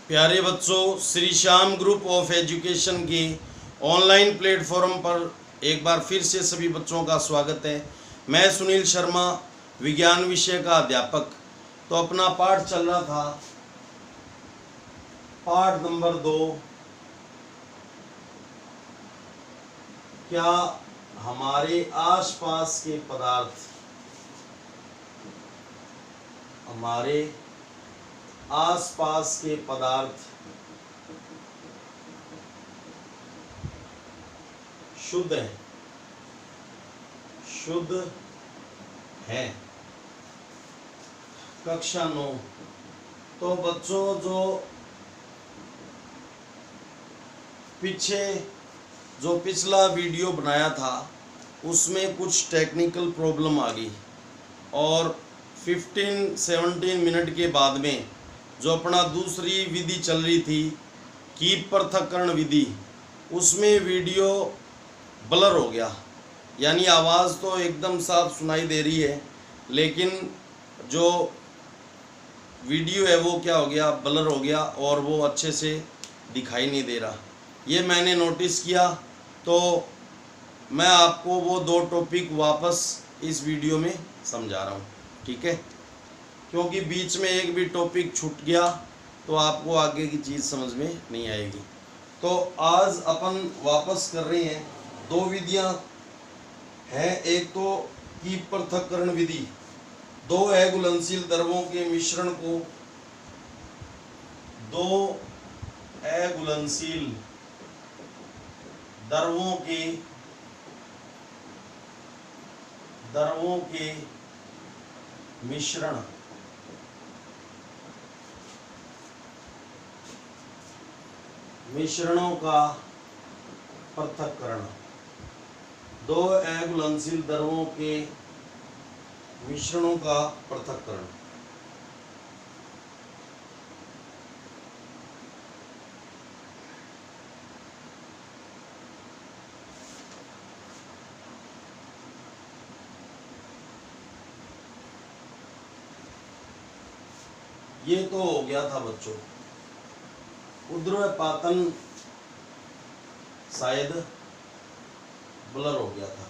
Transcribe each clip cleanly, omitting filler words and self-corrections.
प्यारे बच्चों, Shri Shyam group of education के ऑनलाइन प्लेटफॉर्म पर एक बार फिर से सभी बच्चों का स्वागत है। मैं सुनील शर्मा, विज्ञान विषय का अध्यापक। तो अपना पाठ चल रहा था, पाठ नंबर 2, क्या हमारे आसपास के पदार्थ हमारे आसपास के पदार्थ शुद्ध हैं, शुद्ध हैं। कक्षा 9। तो बच्चों, जो पिछला वीडियो बनाया था उसमें कुछ टेक्निकल प्रॉब्लम आ गई और 15-17 मिनट के बाद में जो अपना दूसरी विधि चल रही थी, कीप पृथक्करण विधि, उसमें वीडियो ब्लर हो गया। यानी आवाज़ तो एकदम साफ सुनाई दे रही है, लेकिन जो वीडियो है वो क्या हो गया, ब्लर हो गया और वो अच्छे से दिखाई नहीं दे रहा। ये मैंने नोटिस किया, तो मैं आपको वो 2 टॉपिक वापस इस वीडियो में समझा रहा हूँ, ठीक है? क्योंकि बीच में एक भी टॉपिक छूट गया तो आपको आगे की चीज़ समझ में नहीं आएगी। तो आज अपन वापस कर रहे हैं, 2 विधियां हैं। एक तो कीप पृथक्करण विधि, 2 अघुलनशील द्रवों के मिश्रण को 2 अघुलनशील द्रवों के मिश्रणों का पृथक्करण, 2 अघुलनशील द्रवों के मिश्रणों का पृथक्करण। ये तो हो गया था बच्चों, ऊर्ध्वपातन शायद ब्लर हो गया था।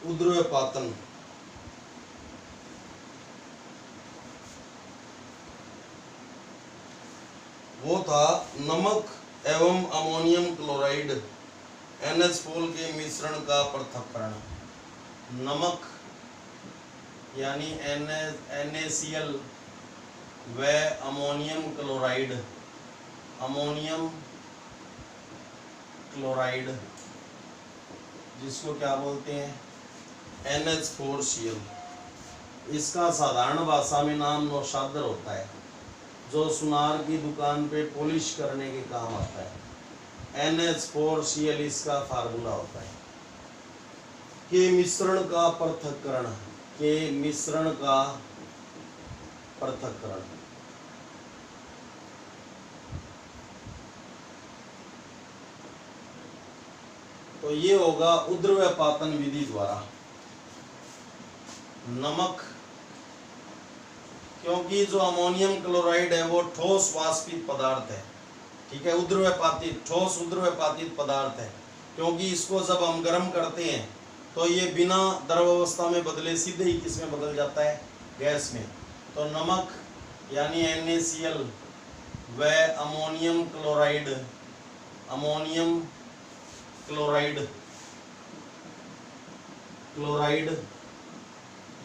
ऊर्ध्वपातन वो था नमक एवं अमोनियम क्लोराइड NH4 के मिश्रण का पृथक्करण। नमक यानी NaCl व अमोनियम क्लोराइड जिसको क्या बोलते हैं, NH4Cl। इसका साधारण भाषा में नाम नौशादर होता है, जो सुनार की दुकान पे पॉलिश करने के काम आता है। NH4Cl इसका फार्मूला होता है। के मिश्रण का पृथक्करण, तो ये होगा ऊर्ध्वपातन विधि द्वारा। नमक, क्योंकि जो अमोनियम क्लोराइड है वो ठोस वाष्पित पदार्थ है, ठीक है, ठोस ऊर्ध्वपातित पदार्थ है। क्योंकि इसको जब हम गर्म करते हैं तो ये बिना द्रव अवस्था में बदले सीधे ही किस में बदल जाता है, गैस में। तो नमक यानी NaCl व अमोनियम क्लोराइड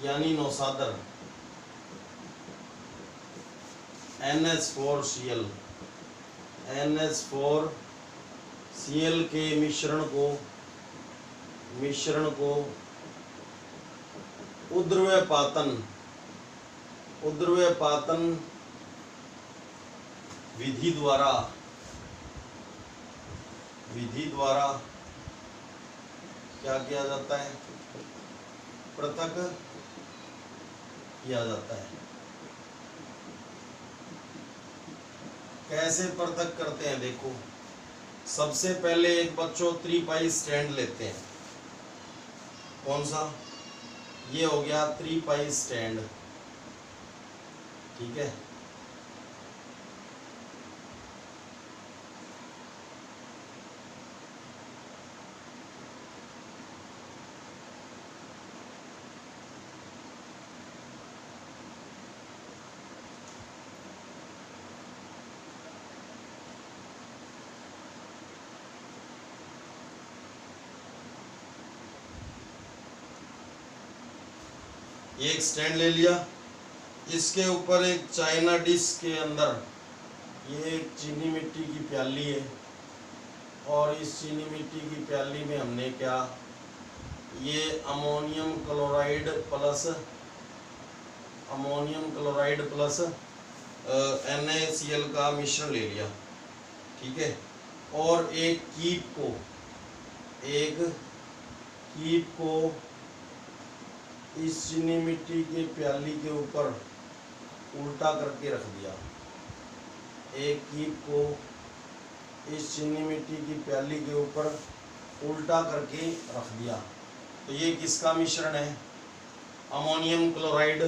यानी नौशादर NH4Cl के मिश्रण को ऊर्ध्वपातन विधि द्वारा क्या किया जाता है, पृथक किया जाता है। कैसे पृथक करते हैं, देखो। सबसे पहले एक बच्चों 3 स्टैंड लेते हैं। कौन सा, ये हो गया 3 स्टैंड, ठीक है। ये एक स्टैंड ले लिया, इसके ऊपर एक चाइना डिश के अंदर ये एक चीनी मिट्टी की प्याली है, और इस चीनी मिट्टी की प्याली में हमने क्या, ये अमोनियम क्लोराइड प्लस NaCl का मिश्रण ले लिया, ठीक है। और एक कीप को इस चीनी मिट्टी के प्याली के ऊपर उल्टा करके रख दिया, एक कीप को इस चीनी मिट्टी की प्याली के ऊपर उल्टा करके रख दिया। तो ये किसका मिश्रण है, अमोनियम क्लोराइड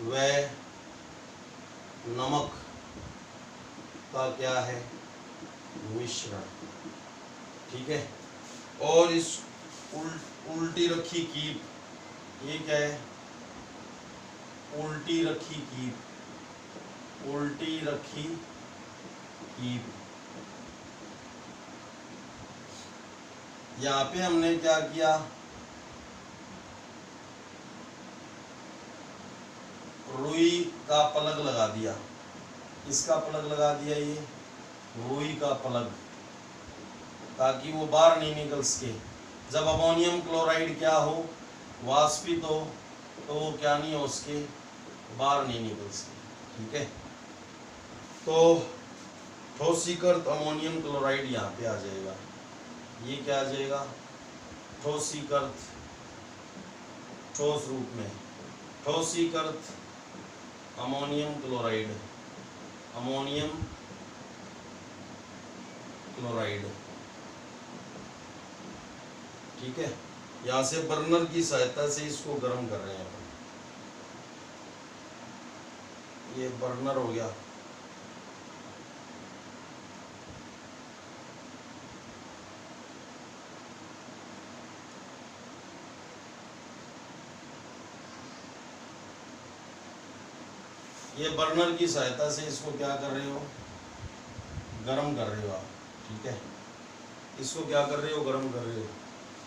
व नमक का क्या है, मिश्रण, ठीक है। और इस उल्टी रखी कीप, ये क्या है, उल्टी रखी कीप, यहाँ पे हमने क्या किया, रुई का प्लग लगा दिया, इसका प्लग लगा दिया, ये रुई का प्लग, ताकि वो बाहर नहीं निकल सके। जब अमोनियम क्लोराइड क्या हो, वाष्पित हो, तो वो क्या नहीं हो सके, बाहर नहीं निकल सके, ठीक है। तो ठोसीकृत अमोनियम क्लोराइड यहाँ पे आ जाएगा, ये क्या आ जाएगा, ठोसीकृत, ठोस रूप में ठोसीकृत अमोनियम क्लोराइड, ठीक है। यहाँ से बर्नर की सहायता से इसको गर्म कर रहे हैं अपन, ये बर्नर हो गया। ये बर्नर की सहायता से इसको क्या कर रहे हो, गर्म कर रहे हो आप, ठीक है। इसको क्या कर रहे हो, गर्म कर रहे हो,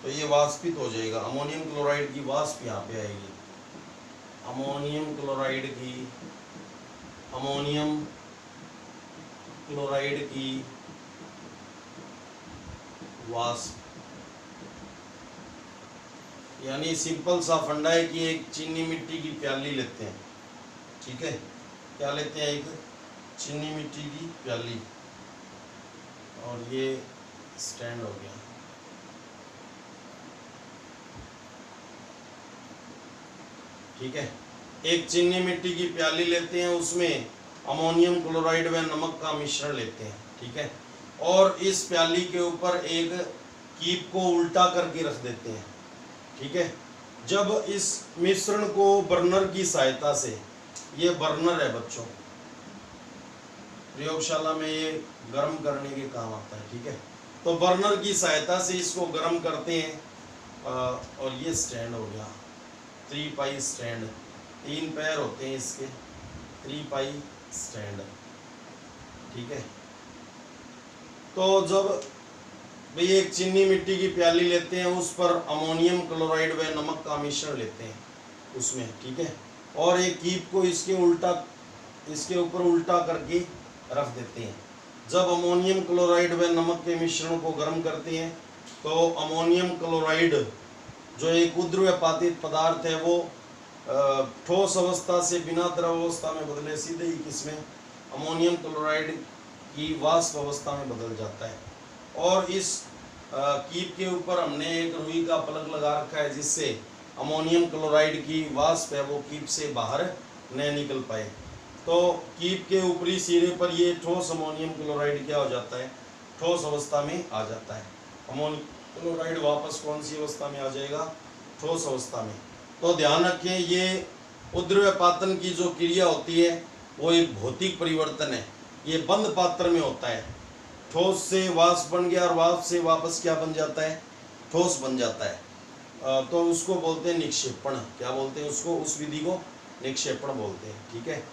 तो ये वाष्पित हो जाएगा। अमोनियम क्लोराइड की वाष्प यहाँ पे आएगी, अमोनियम क्लोराइड की वाष्प, यानी सिंपल सा फंडा है कि एक चीनी मिट्टी की प्याली लेते हैं, ठीक है। क्या लेते हैं, एक चीनी मिट्टी की प्याली, और ये स्टैंड हो गया, ठीक है। एक चीनी मिट्टी की प्याली लेते हैं, उसमें अमोनियम क्लोराइड व नमक का मिश्रण लेते हैं, ठीक है। और इस प्याली के ऊपर एक कीप को उल्टा करके रख देते हैं, ठीक है। जब इस मिश्रण को बर्नर की सहायता से, ये बर्नर है बच्चों, प्रयोगशाला में ये गर्म करने के काम आता है, ठीक है। तो बर्नर की सहायता से इसको गर्म करते हैं। और ये स्टैंड हो गया, 3 पाई स्टैंड, 3 पैर होते हैं इसके, 3 पाई स्टैंड, ठीक है। तो जब भाई एक चीनी मिट्टी की प्याली लेते हैं, उस पर अमोनियम क्लोराइड व नमक का मिश्रण लेते हैं उसमें, ठीक है। और एक कीप को इसके ऊपर उल्टा करके रख देते हैं। जब अमोनियम क्लोराइड व नमक के मिश्रण को गर्म करते हैं, तो अमोनियम क्लोराइड जो एक उद्रव्यपातित पदार्थ है, वो ठोस अवस्था से बिना द्रव अवस्था में बदले सीधे ही किसमें, अमोनियम क्लोराइड की वाष्प अवस्था में बदल जाता है। और इस कीप के ऊपर हमने एक रुई का प्लग लगा रखा है, जिससे अमोनियम क्लोराइड की वाष्प है वो कीप से बाहर न निकल पाए। तो कीप के ऊपरी सिरे पर ये ठोस अमोनियम क्लोराइड क्या हो जाता है, ठोस अवस्था में आ जाता है। अमोनियम क्लोराइड वापस कौन सी अवस्था में आ जाएगा, ठोस अवस्था में। तो ध्यान रखें, ये उद्रव्यपातन की जो क्रिया होती है वो एक भौतिक परिवर्तन है, ये बंद पात्र में होता है। ठोस से वाष्प बन गया और वाष्प से वापस क्या बन जाता है, ठोस बन जाता है। तो उसको बोलते हैं निक्षेपण, क्या बोलते हैं उसको, उस विधि को निक्षेपण बोलते हैं, ठीक है।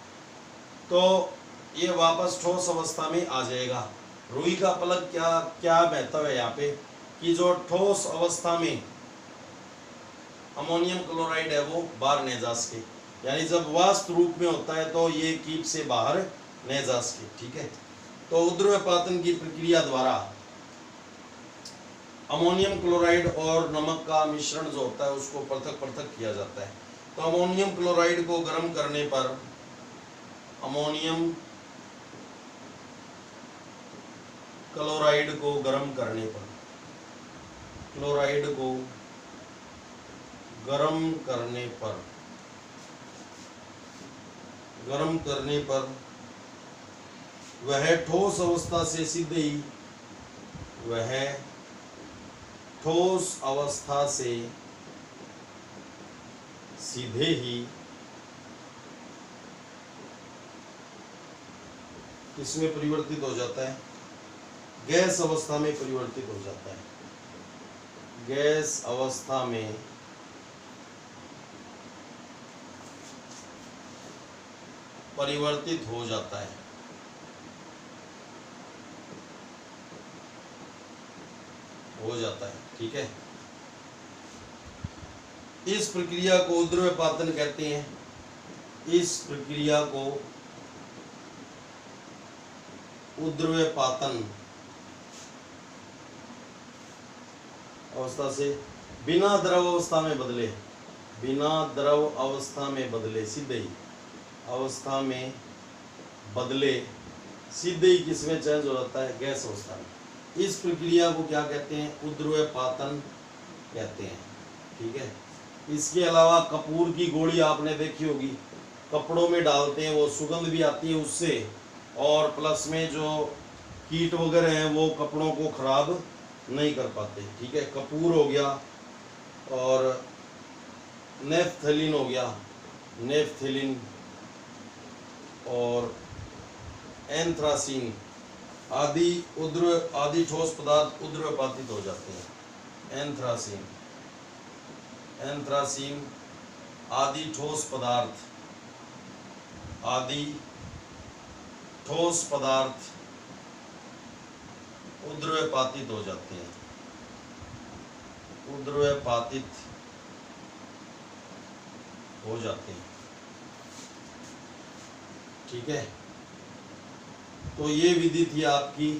तो ये वापस ठोस अवस्था में आ जाएगा। रुई का पलक क्या क्या महत्व है यहाँ पे कि जो ठोस अवस्था में अमोनियम क्लोराइड है वो बाहर नहीं जा सके, यानी जब वाष्प रूप में होता है तो ये कीप से बाहर नहीं जा सके। ठीक है, तो ऊर्ध्वपातन की प्रक्रिया द्वारा अमोनियम क्लोराइड और नमक का मिश्रण जो होता है उसको पृथक पृथक किया जाता है। तो अमोनियम क्लोराइड को गर्म करने पर अमोनियम क्लोराइड को गर्म करने पर क्लोराइड को गर्म करने पर वह ठोस अवस्था से सीधे ही किसमें परिवर्तित हो जाता है? गैस अवस्था में परिवर्तित हो जाता है। गैस अवस्था में परिवर्तित हो जाता है। ठीक है, इस प्रक्रिया को ऊर्ध्वपातन कहते हैं। इस प्रक्रिया को ऊर्ध्वपातन अवस्था से बिना द्रव अवस्था में बदले सीधे ही अवस्था में बदले सीधे ही किसमें चेंज हो जाता है? गैस अवस्था में। इस प्रक्रिया को क्या कहते हैं? ऊर्ध्वपातन कहते हैं। ठीक है, इसके अलावा कपूर की गोली आपने देखी होगी, कपड़ों में डालते हैं, वो सुगंध भी आती है उससे, और प्लस में जो कीट वगैरह हैं वो कपड़ों को खराब नहीं कर पाते। ठीक है, कपूर हो गया और नेफ्थलीन हो गया, नेफ्थलीन और एंथ्रासीन आदि ठोस पदार्थ ऊर्ध्वपातित हो जाते हैं। एंथ्रासीन आदि ठोस पदार्थ ऊर्ध्वपातित हो जाते हैं। ठीक है, तो ये विधि थी आपकी।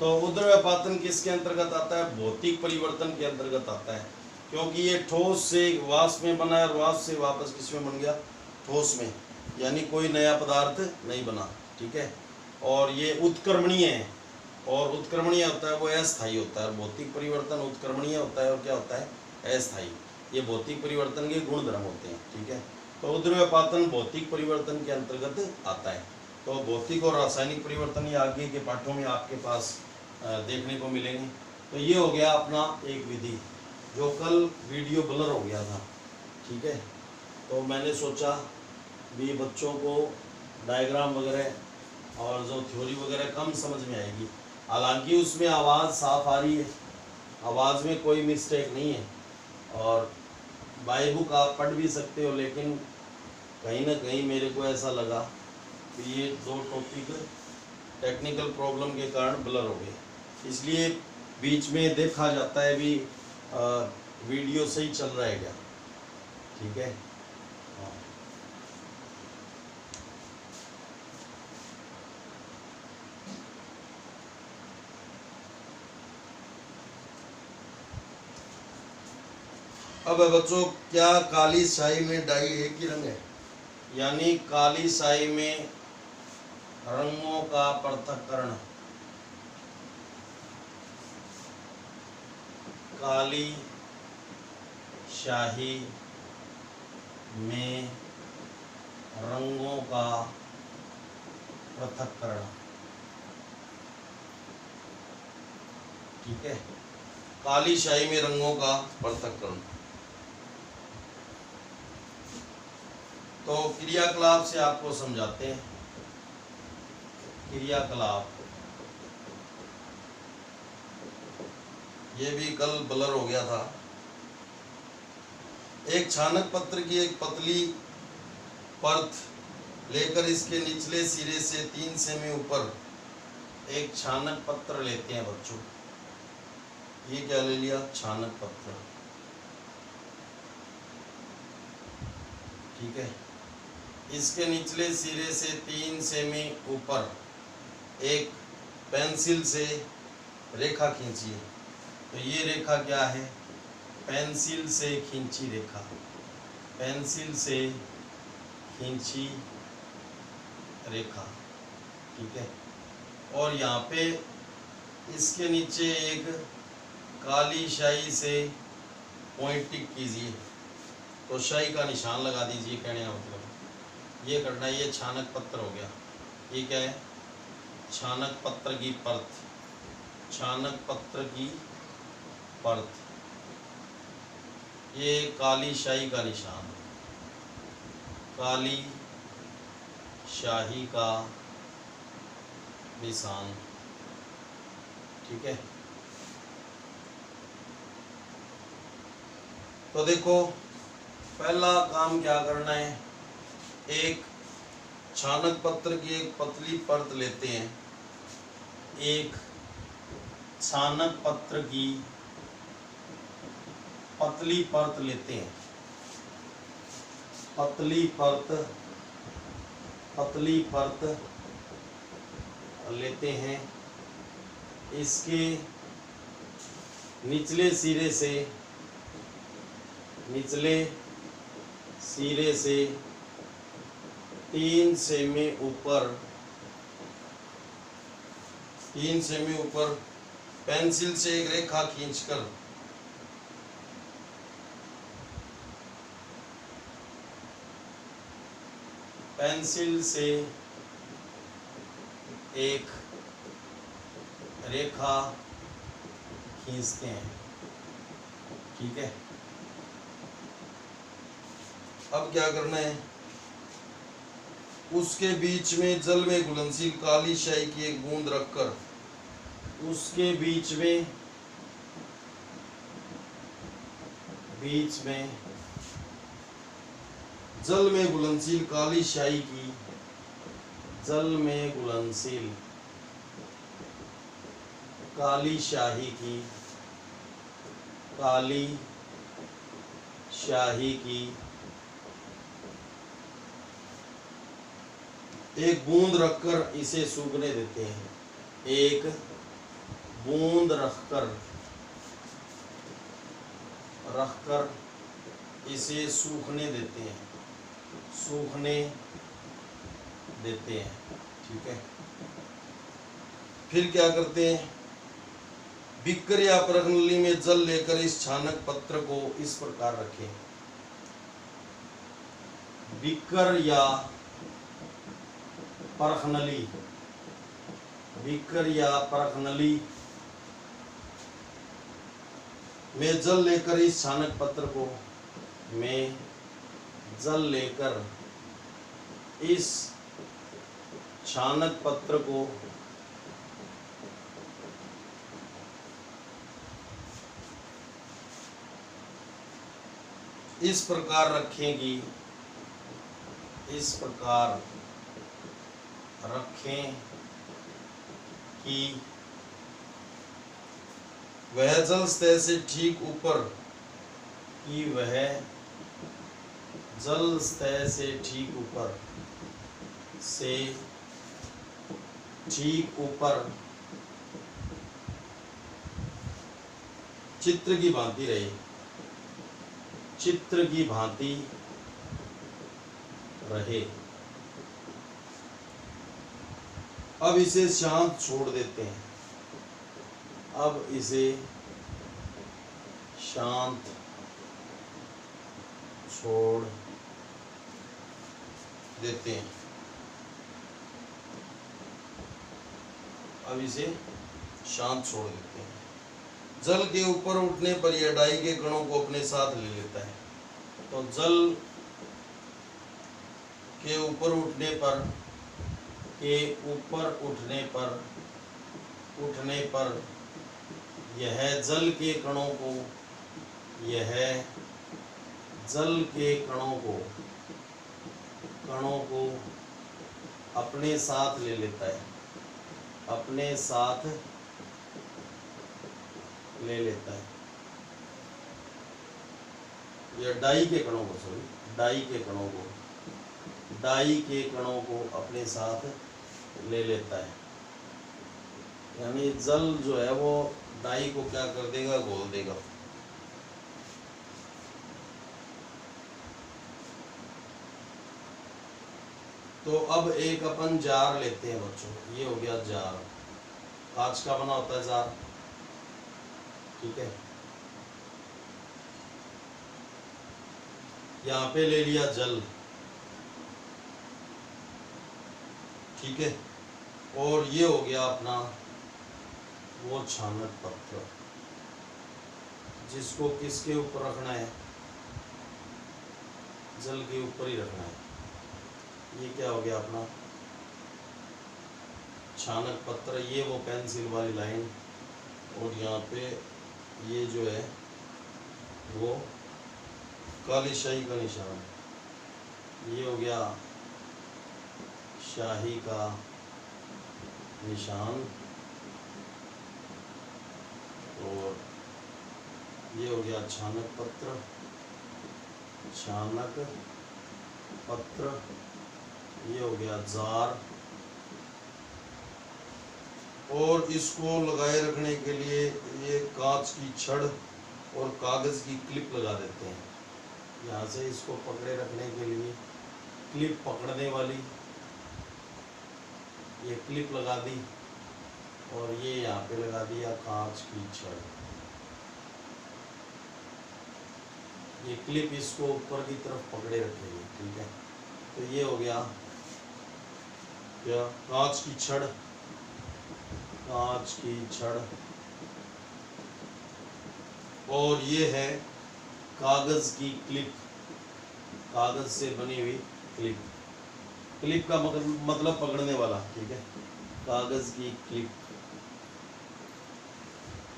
तो ऊर्ध्वपातन किसके अंतर्गत आता है? भौतिक परिवर्तन के अंतर्गत आता है, क्योंकि ये ठोस से वाष्प में बना है और वाष्प से वापस किसमें बन गया? ठोस में, यानी कोई नया पदार्थ नहीं बना। ठीक है, और ये उत्क्रमणीय है, और उत्क्रमणीय होता है वो अस्थायी होता है। भौतिक परिवर्तन उत्क्रमणीय होता है और क्या होता है? अस्थायी। ये भौतिक परिवर्तन के गुण धर्म होते हैं। ठीक है, तो ऊर्ध्वपातन भौतिक परिवर्तन के अंतर्गत आता है। तो भौतिक और रासायनिक परिवर्तन ये आगे के पाठों में आपके पास देखने को मिलेंगे। तो ये हो गया अपना एक विधि, जो कल वीडियो ब्लर हो गया था। ठीक है, तो मैंने सोचा भी बच्चों को डायग्राम वगैरह और जो थ्योरी वगैरह कम समझ में आएगी। हालांकि उसमें आवाज़ साफ आ रही है, आवाज़ में कोई मिस्टेक नहीं है, और बाई बुक आप पढ़ भी सकते हो, लेकिन कहीं ना कहीं मेरे को ऐसा लगा कि ये दो टॉपिक टेक्निकल प्रॉब्लम के कारण ब्लर हो गए, इसलिए बीच में देखा जाता है भी वीडियो सही चल रहा है क्या। ठीक है, हाँ। अब बच्चों, क्या काली स्याही में डाई एक ही रंग है? यानी काली स्याही में रंगों का पृथक्करण, काली स्याही में रंगों का पृथक्करण। ठीक है, काली स्याही में रंगों का पृथक्करण। तो क्रियाकलाप से आपको समझाते हैं। क्रियाकलाप, ये भी कल ब्लर हो गया था। एक छानक पत्र की एक पतली परत लेकर इसके निचले सिरे से 3 सेमी ऊपर एक छानक पत्र लेते हैं बच्चों। ये क्या ले लिया? छानक पत्र। ठीक है। इसके निचले सिरे से 3 सेमी ऊपर एक पेंसिल से रेखा खींचिए। तो ये रेखा क्या है? पेंसिल से खींची रेखा, पेंसिल से खींची रेखा। ठीक है। और यहाँ पे इसके नीचे एक काली शाई से पॉइंट टिक कीजिए। तो शाई का निशान लगा दीजिए, कहने का मतलब ये करना है। ये छानक पत्र हो गया। ये क्या है? छानक पत्र की परत, छानक पत्र की परत। ये काली शाही का निशान, काली शाही का निशान। ठीक है। तो देखो, पहला काम क्या करना है, एक छानक पत्र की एक पतली परत लेते हैं। एक छानक पत्र की पतली परत लेते हैं। पतली परत लेते हैं। इसके निचले सिरे से 3 सेमी ऊपर पेंसिल से एक रेखा खींचकर पेंसिल से एक रेखा खींचते हैं। ठीक है। अब क्या करना है, उसके बीच में जल में घुलनशील काली शाई की एक बूंद रखकर उसके बीच में जल में घुलनशील काली शाई की काली शाही की एक बूंद रखकर इसे सूखने देते हैं। एक बूंद रखकर इसे सूखने देते हैं। ठीक है। फिर क्या करते हैं, बिक्कर या परखनली में जल लेकर इस छानक पत्र को इस प्रकार रखें। बिक्कर या परखनली में जल लेकर इस छानक पत्र को इस प्रकार रखेंगी, रखें कि वह जल सतह से ठीक ऊपर चित्र की भांति रहे। अब इसे शांत छोड़ देते हैं। जल के ऊपर उठने पर यह डाई के कणों को अपने साथ ले लेता है। तो जल के ऊपर उठने पर यह जल के कणों को अपने साथ ले लेता है, अपने साथ ले लेता है, या डाई के कणों को, सॉरी डाई के कणों को, डाई के कणों को अपने साथ ले लेता है। यानी जल जो है वो डाई को क्या कर देगा, घोल देगा। तो अब एक अपन जार लेते हैं बच्चों, ये हो गया जार, कांच का बना होता है जार, ठीक है। यहाँ पे ले लिया जल, ठीक है, और ये हो गया अपना वो छानक पत्र, जिसको किसके ऊपर रखना है, जल के ऊपर ही रखना है। ये क्या हो गया अपना छानक पत्र, ये वो पेंसिल वाली लाइन, और यहाँ पे ये जो है वो काली शाही का निशान, ये हो गया शाही का निशान, और ये हो गया छानक पत्र, छानक पत्र, ये हो गया जार। और इसको लगाए रखने के लिए ये कांच की छड़ और कागज़ की क्लिप लगा देते हैं। यहाँ से इसको पकड़े रखने के लिए क्लिप पकड़ने वाली ये क्लिप लगा दी, और ये यहाँ पे लगा दिया कांच की छड़। ये क्लिप इसको ऊपर की तरफ पकड़े रखेगी, ठीक है। तो ये हो गया क्या, कांच की छड़, कांच की छड़, और ये है कागज की क्लिप, कागज से बनी हुई क्लिप, क्लिप का मतलब पकड़ने वाला, ठीक है, कागज की क्लिप।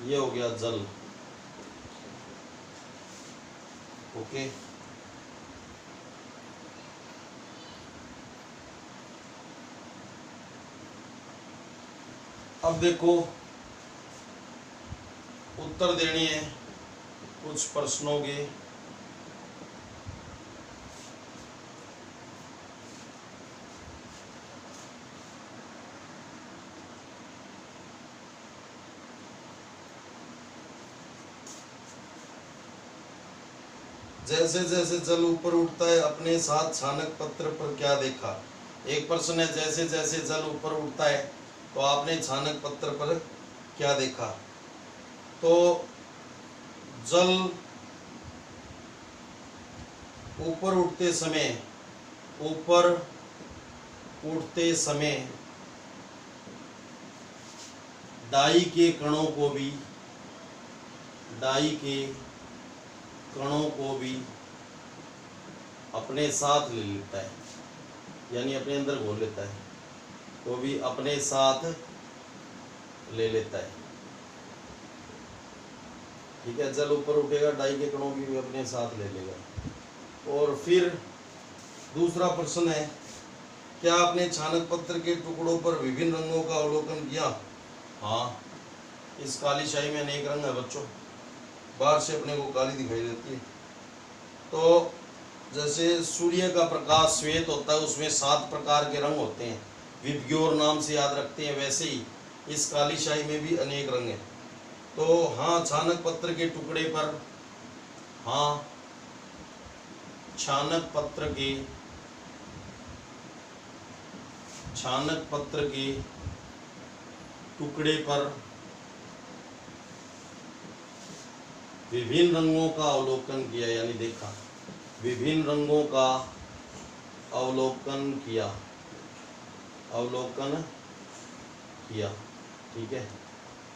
ये हो गया जल, ओके। अब देखो उत्तर देनी है कुछ प्रश्नों के। जैसे जैसे जल ऊपर उठता है अपने साथ छानक पत्र पर क्या देखा। एक प्रश्न है, जैसे जैसे जल ऊपर उठता है तो आपने छानक पत्र पर क्या देखा। तो जल ऊपर उठते समय डाई के कणों को भी अपने साथ ले लेता है, यानी अपने अंदर घोल लेता है, वो भी अपने साथ ले लेता है, ठीक है। जल ऊपर उठेगा, डाई के कणों की भी अपने साथ ले लेगा। और फिर दूसरा प्रश्न है, क्या आपने छानक पत्र के टुकड़ों पर विभिन्न रंगों का अवलोकन किया। हाँ, इस काली शाही में अनेक रंग है बच्चों, बाहर से अपने को काली दिखाई देती है। तो जैसे सूर्य का प्रकाश श्वेत होता है, उसमें 7 प्रकार के रंग होते हैं, विबग्योर नाम से याद रखते हैं, वैसे ही इस काली शाही में भी अनेक रंग हैं। तो हाँ, छानक पत्र के टुकड़े पर, हाँ छानक पत्र के टुकड़े पर विभिन्न रंगों का अवलोकन किया, यानी देखा, विभिन्न रंगों का अवलोकन किया, ठीक है।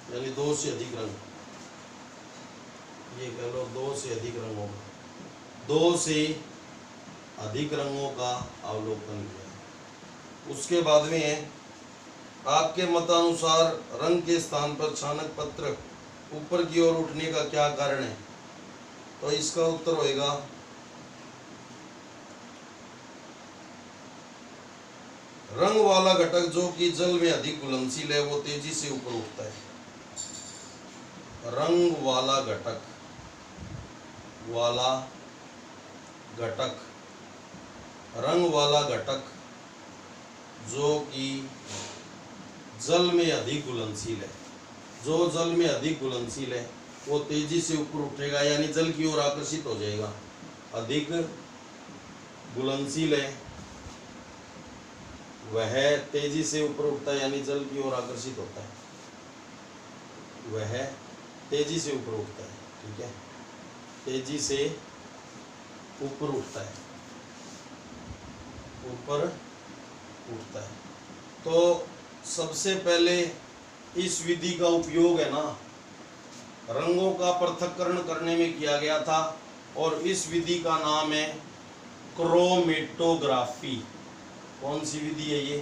यानी 2 से अधिक रंग, ये कह लो 2 से अधिक रंगों का, 2 से अधिक रंगों का अवलोकन किया। उसके बाद में है, आपके मतानुसार रंग के स्थान पर छानक पत्र ऊपर की ओर उठने का क्या कारण है। तो इसका उत्तर होएगा रंग वाला घटक जो कि जल में अधिक घुलनशील है वो तेजी से ऊपर उठता है। रंग वाला घटक रंग वाला घटक जो कि जल में अधिक घुलनशील है, जो जल में अधिक घुलनशील है वो तेजी से ऊपर उठेगा, यानी जल की ओर आकर्षित हो जाएगा। अधिक घुलनशील है वह तेजी से ऊपर उठता है, यानी जल की ओर आकर्षित होता है, वह तेजी से ऊपर उठता है। ठीक है, तेजी से ऊपर उठता है, ऊपर उठता है। तो सबसे पहले इस विधि का उपयोग है ना रंगों का पृथक्करण करने में किया गया था, और इस विधि का नाम है क्रोमेटोग्राफी। कौन सी विधि है ये?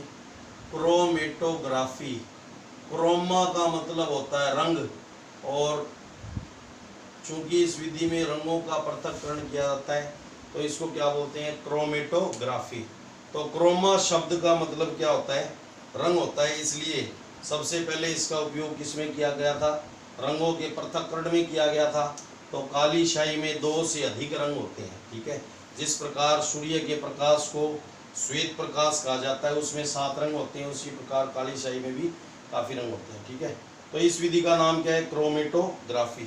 क्रोमेटोग्राफी। क्रोमा का मतलब होता है रंग, और चूंकि इस विधि में रंगों का पृथक्करण किया जाता है तो इसको क्या बोलते हैं? क्रोमेटोग्राफी। तो क्रोमा शब्द का मतलब क्या होता है? रंग होता है। इसलिए सबसे पहले इसका उपयोग किसमें किया गया था? रंगों के पृथक्करण में किया गया था। तो काली स्याही में 2 से अधिक रंग होते हैं। ठीक है, जिस प्रकार सूर्य के प्रकाश को श्वेत प्रकाश कहा जाता है, उसमें 7 रंग होते हैं, उसी प्रकार काली स्याही में भी काफ़ी रंग होते हैं। ठीक है, तो इस विधि का नाम क्या है? क्रोमेटोग्राफी।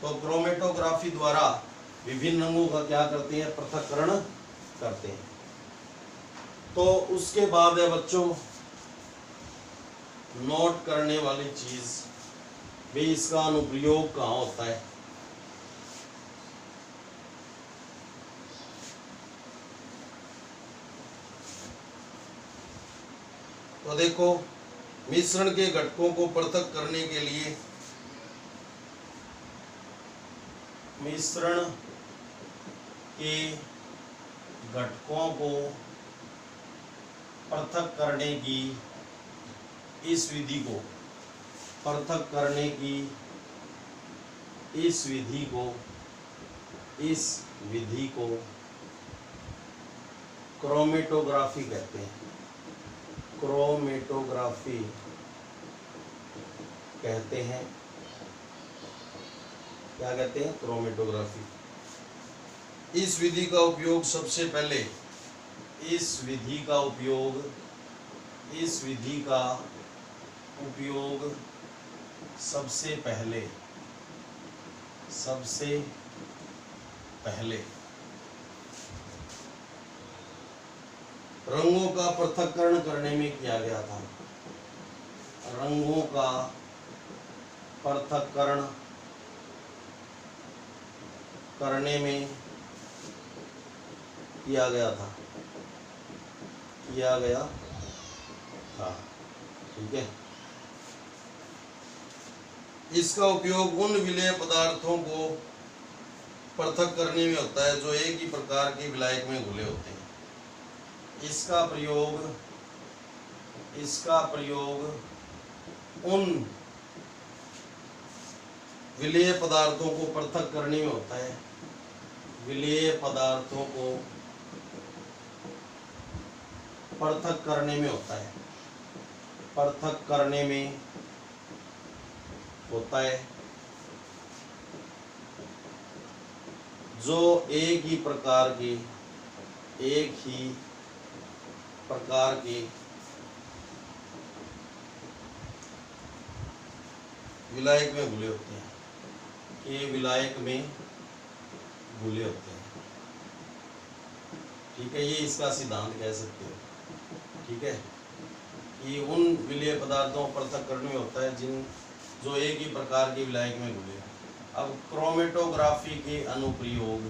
तो क्रोमेटोग्राफी द्वारा विभिन्न रंगों का क्या करते हैं? पृथक्करण करते हैं। तो उसके बाद है बच्चों नोट करने वाली चीज भी, इसका अनुप्रयोग कहाँ होता है? तो देखो, मिश्रण के घटकों को पृथक करने के लिए, मिश्रण के घटकों को पृथक करने की इस विधि को, पृथक करने की इस विधि को क्रोमेटोग्राफी कहते हैं। क्रोमेटोग्राफी कहते हैं। क्या कहते हैं? क्रोमेटोग्राफी। इस विधि का उपयोग सबसे पहले, इस विधि का उपयोग सबसे पहले रंगों का पृथक्करण करने में किया गया था। रंगों का पृथक्करण करने में किया गया था। ठीक है, इसका उपयोग उन विलेय पदार्थों को पृथक करने में होता है जो एक ही प्रकार के विलायक में घुले होते हैं। इसका प्रयोग उन विलेय पदार्थों को पृथक करने में होता है, विलेय पदार्थों को पृथक करने में होता है, पृथक करने में होता है जो एक ही प्रकार के विलायक में घुले होते हैं, विलायक में घुले होते हैं। ठीक है, ये इसका सिद्धांत कह सकते हो। ठीक है, ये उन विलेय पदार्थों को पृथक करने में होता है जो एक ही प्रकार के विलायक में घुले। अब क्रोमेटोग्राफी के अनुप्रयोग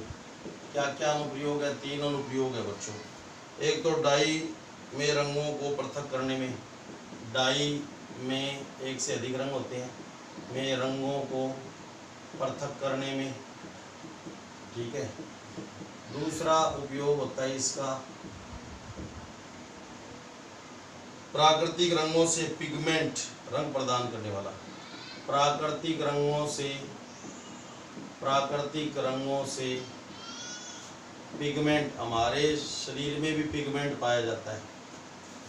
क्या क्या अनुप्रयोग है? 3 अनुप्रयोग है बच्चों। एक तो डाई में रंगों को पृथक करने में, डाई में 1 से अधिक रंग होते हैं, में रंगों को पृथक करने में। ठीक है, दूसरा उपयोग होता है इसका प्राकृतिक रंगों से पिगमेंट, रंग प्रदान करने वाला। प्राकृतिक रंगों से पिगमेंट, हमारे शरीर में भी पिगमेंट पाया जाता है,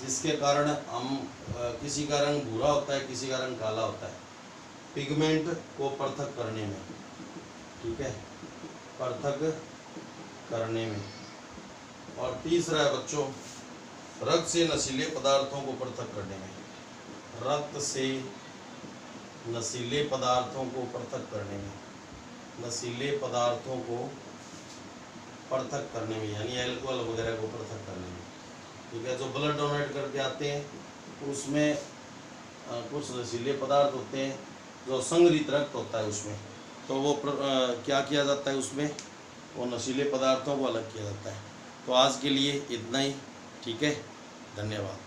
जिसके कारण हम किसी का रंग भूरा होता है, किसी का रंग काला होता है, पिगमेंट को पृथक करने में, ठीक है, पृथक करने में। और तीसरा है बच्चों, रक्त से नशीले पदार्थों को पृथक करने में, रक्त से नशीले पदार्थों को पृथक करने में, नशीले पदार्थों को पृथक करने में, यानी अल्कोहल वगैरह को पृथक करने में, ठीक है। जो ब्लड डोनेट करके आते हैं उसमें कुछ नशीले पदार्थ होते हैं, जो संग्रहित रक्त होता है उसमें, तो वो क्या किया जाता है उसमें, वो नशीले पदार्थों को अलग किया जाता है। तो आज के लिए इतना ही, ठीक है, धन्यवाद।